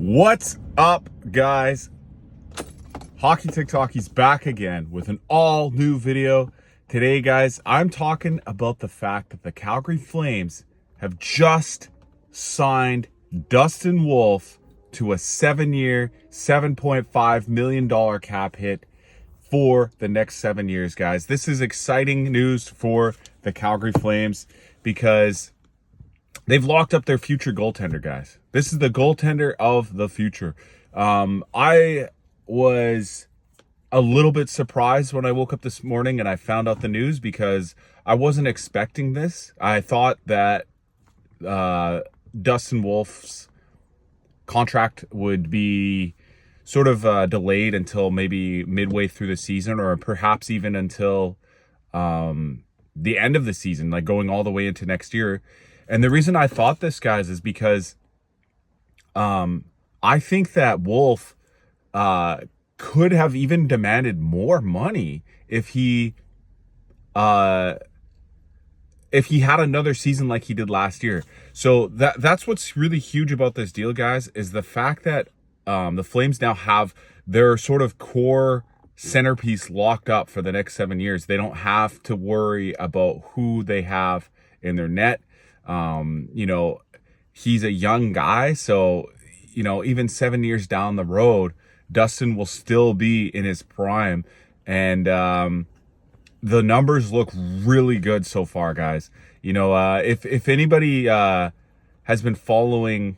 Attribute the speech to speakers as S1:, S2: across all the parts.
S1: What's up, guys? Hockey TikToky's back again with an all new video. Today, guys, I'm talking about the fact that the Calgary Flames have just signed Dustin Wolf to a 7-year, $7.5 million cap hit for the next 7 years, guys. This is exciting news for the Calgary Flames because they've locked up their future goaltender, guys. This is the goaltender of the future. I was a little bit surprised when I woke up this morning and I found out the news because I wasn't expecting this. I thought that Dustin Wolf's contract would be sort of delayed until maybe midway through the season, or perhaps even until the end of the season, like going all the way into next year. And the reason I thought this, guys, is because I think that Wolf could have even demanded more money if he had another season like he did last year. So that's what's really huge about this deal, guys, is the fact that the Flames now have their sort of core centerpiece locked up for the next 7 years. They don't have to worry about who they have in their net. He's a young guy, so, even 7 years down the road, Dustin will still be in his prime. And the numbers look really good so far, guys. If anybody has been following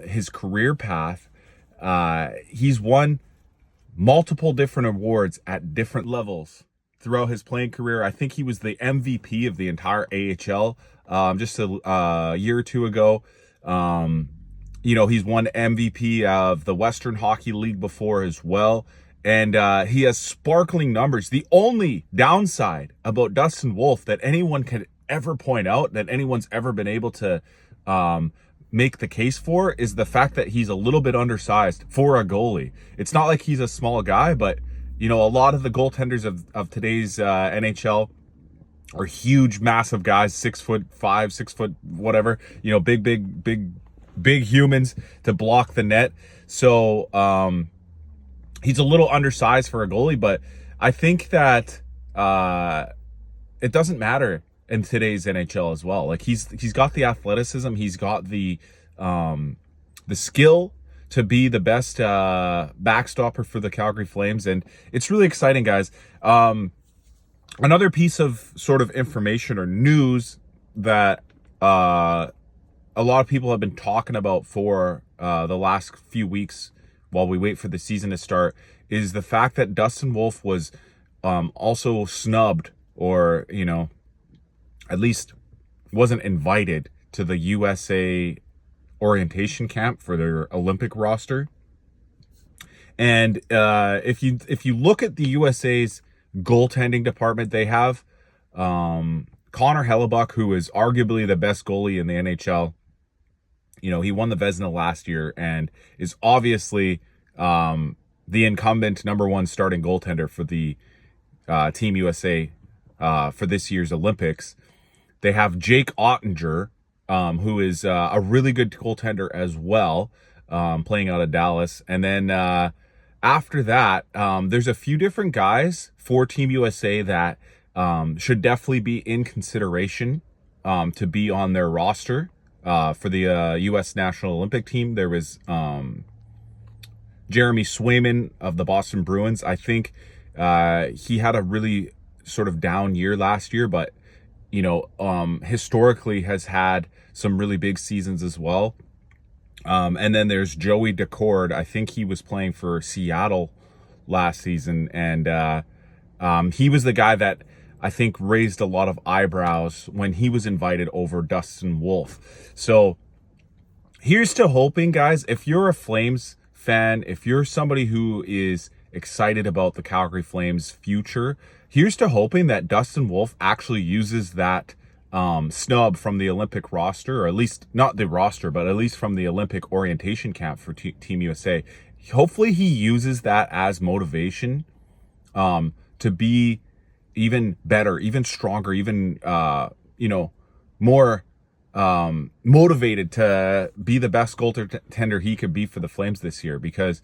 S1: his career path, he's won multiple different awards at different levels throughout his playing career. I think he was the MVP of the entire AHL just a year or two ago. He's won MVP of the Western Hockey League before as well. And he has sparkling numbers. The only downside about Dustin Wolf that anyone could ever point out, that anyone's ever been able to make the case for, is the fact that he's a little bit undersized for a goalie. It's not like he's a small guy, but a lot of the goaltenders of today's NHL are huge, massive guys, 6'5", 6 foot, whatever, big humans to block the net. So he's a little undersized for a goalie, but I think that it doesn't matter in today's NHL as well. Like he's got the athleticism, he's got the skill to be the best backstopper for the Calgary Flames, and it's really exciting, guys. Another piece of sort of information or news that a lot of people have been talking about for the last few weeks while we wait for the season to start is the fact that Dustin Wolf was also snubbed, or at least wasn't invited to the USA orientation camp for their Olympic roster. And if you look at the USA's goaltending department, they have Connor Hellebuck, who is arguably the best goalie in the NHL. He won the Vezina last year and is obviously the incumbent number one starting goaltender for the Team USA for this year's Olympics. They have Jake Ottinger, who is a really good goaltender as well, playing out of Dallas. And then after that, there's a few different guys for Team USA that should definitely be in consideration to be on their roster for the U.S. National Olympic Team. There was Jeremy Swayman of the Boston Bruins. I think he had a really sort of down year last year, but historically has had some really big seasons as well. And then there's Joey Decord. I think he was playing for Seattle last season, and he was the guy that I think raised a lot of eyebrows when he was invited over Dustin Wolf. So here's to hoping, guys, if you're a Flames fan, if you're somebody who is excited about the Calgary Flames future, here's to hoping that Dustin Wolf actually uses that snub from the Olympic roster, or at least not the roster, but at least from the Olympic orientation camp for Team USA. Hopefully he uses that as motivation to be even better, even stronger, even more motivated to be the best goaltender he could be for the Flames this year, because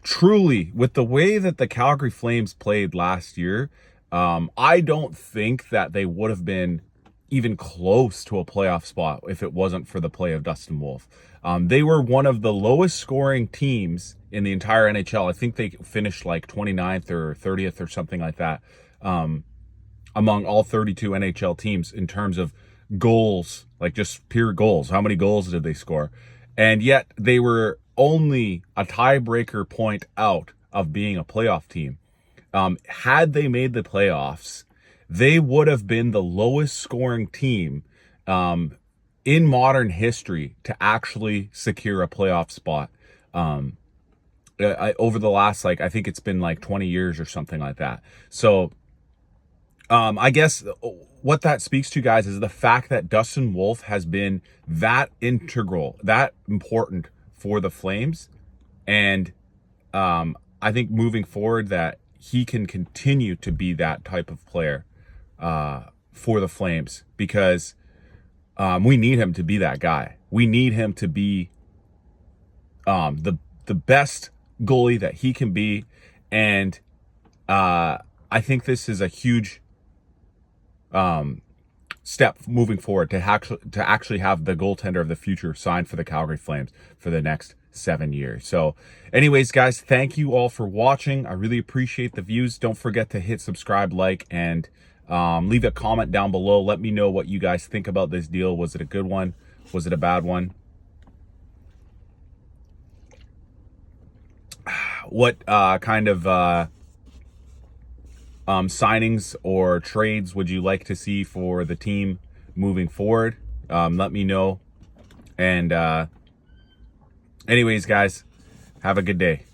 S1: truly, with the way that the Calgary Flames played last year, I don't think that they would have been even close to a playoff spot if it wasn't for the play of Dustin Wolf. They were one of the lowest scoring teams in the entire NHL. I think they finished like 29th or 30th or something like that, among all 32 NHL teams in terms of goals, like just pure goals. How many goals did they score? And yet they were only a tiebreaker point out of being a playoff team. Had they made the playoffs, they would have been the lowest scoring team in modern history to actually secure a playoff spot. Over the last, like, I think it's been like 20 years or something like that. So I guess what that speaks to, guys, is the fact that Dustin Wolf has been that integral, that important for the Flames. And I think moving forward that he can continue to be that type of player for the Flames, because we need him to be that guy. We need him to be the best goalie that he can be. And I think this is a huge step moving forward to actually have the goaltender of the future signed for the Calgary Flames for the next 7 years. So anyways, guys, thank you all for watching. I really appreciate the views. Don't forget to hit subscribe, like, and leave a comment down below. Let me know what you guys think about this deal. Was it a good one? Was it a bad one? What kind of signings or trades would you like to see for the team moving forward? Let me know. And anyways, guys, have a good day.